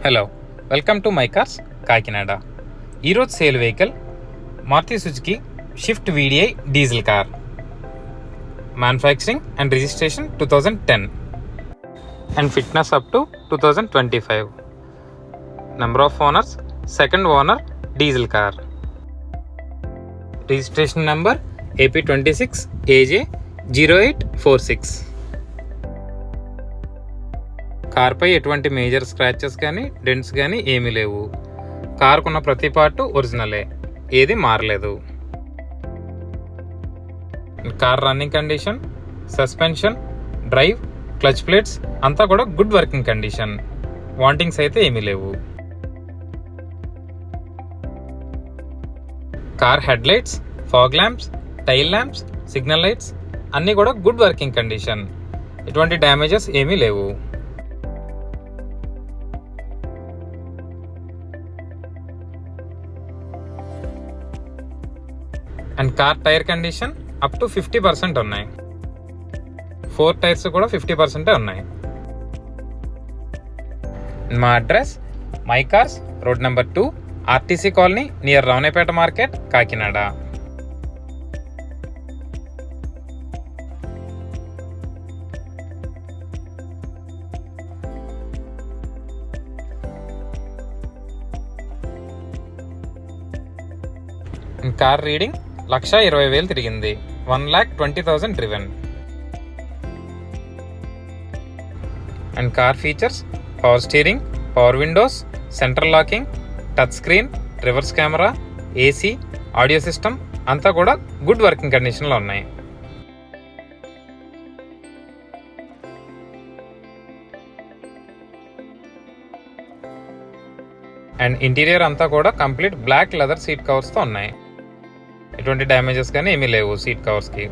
Hello, welcome to my cars Kakinada. ఈరోజు sale vehicle Maruti Suzuki Swift VDI diesel car. Manufacturing and registration 2010 and fitness up to 2025. Number of owners second owner diesel car. Registration number AP26 AJ 0846. కార్పై ఎటువంటి major scratches కానీ dents కానీ ఏమీ లేవు. కార్కున్న ప్రతి part ఒరిజినలే, ఏది మారలేదు. Car running condition, suspension, drive, clutch plates అంతా కూడా గుడ్ వర్కింగ్ కండిషన్. వాంటింగ్స్ అయితే ఏమీ లేవు. Car head lights, fog lamps, tail lamps, signal lights అన్నీ కూడా గుడ్ వర్కింగ్ కండిషన్. ఎటువంటి డ్యామేజెస్ ఏమీ లేవు. And car tyre condition up to 50% ఉన్నాయి. 4 టైర్స్ కూడా 50% ఉన్నాయి. మా address My Cars, road number 2, RTC colony, near Ravanapeta market, Kakinada. Car reading 1,20,000 తిరిగింది. 1,20,000 driven. And car features power steering, power Windows, central locking, touch screen, reverse camera, AC, audio system అంతా కూడా good working కండిషన్లో ఉన్నాయి. And interior అంతా కూడా complete black leather seat కవర్స్తో ఉన్నాయి. ఎటువంటి డ్యామేజెస్ కానీ ఏమీ లేవు సీట్ కవర్స్కి.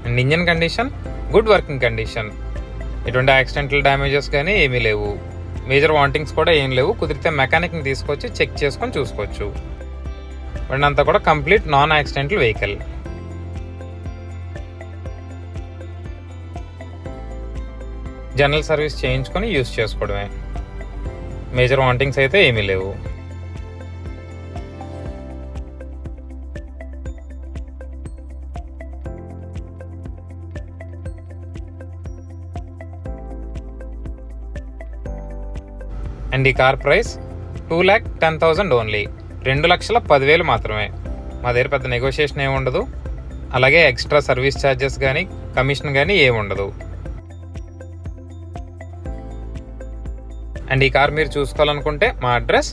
And engine condition good working condition. ఎటువంటి యాక్సిడెంటల్ డ్యామేజెస్ కానీ ఏమీ లేవు. మేజర్ వాంటింగ్స్ కూడా ఏం లేవు. కుదిరితే మెకానిక్ని తీసుకొచ్చి చెక్ చేసుకొని చూసుకోవచ్చు. అండ్ అంతా కూడా complete non accidental vehicle. General service చేయించుకొని యూజ్ చేసుకోవడమే. మేజర్ వాంటింగ్స్ అయితే ఏమీ లేవు. అండ్ ఈ కార్ ప్రైస్ 2,10,000 ఓన్లీ. 2,10,000 మాత్రమే. మా దగ్గర పెద్ద నెగోషియేషన్ ఏమి ఉండదు. అలాగే ఎక్స్ట్రా సర్వీస్ ఛార్జెస్ కానీ కమిషన్ కానీ ఏమి ఉండదు. అండ్ ఈ కార్ మీరు చూసుకోవాలనుకుంటే మా address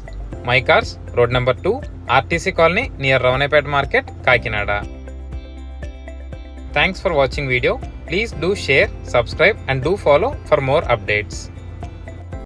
My Cars, road number 2, RTC colony, near Ravanapeta market, Kakinada. Thanks for watching video. Please do share, subscribe and do follow for more updates.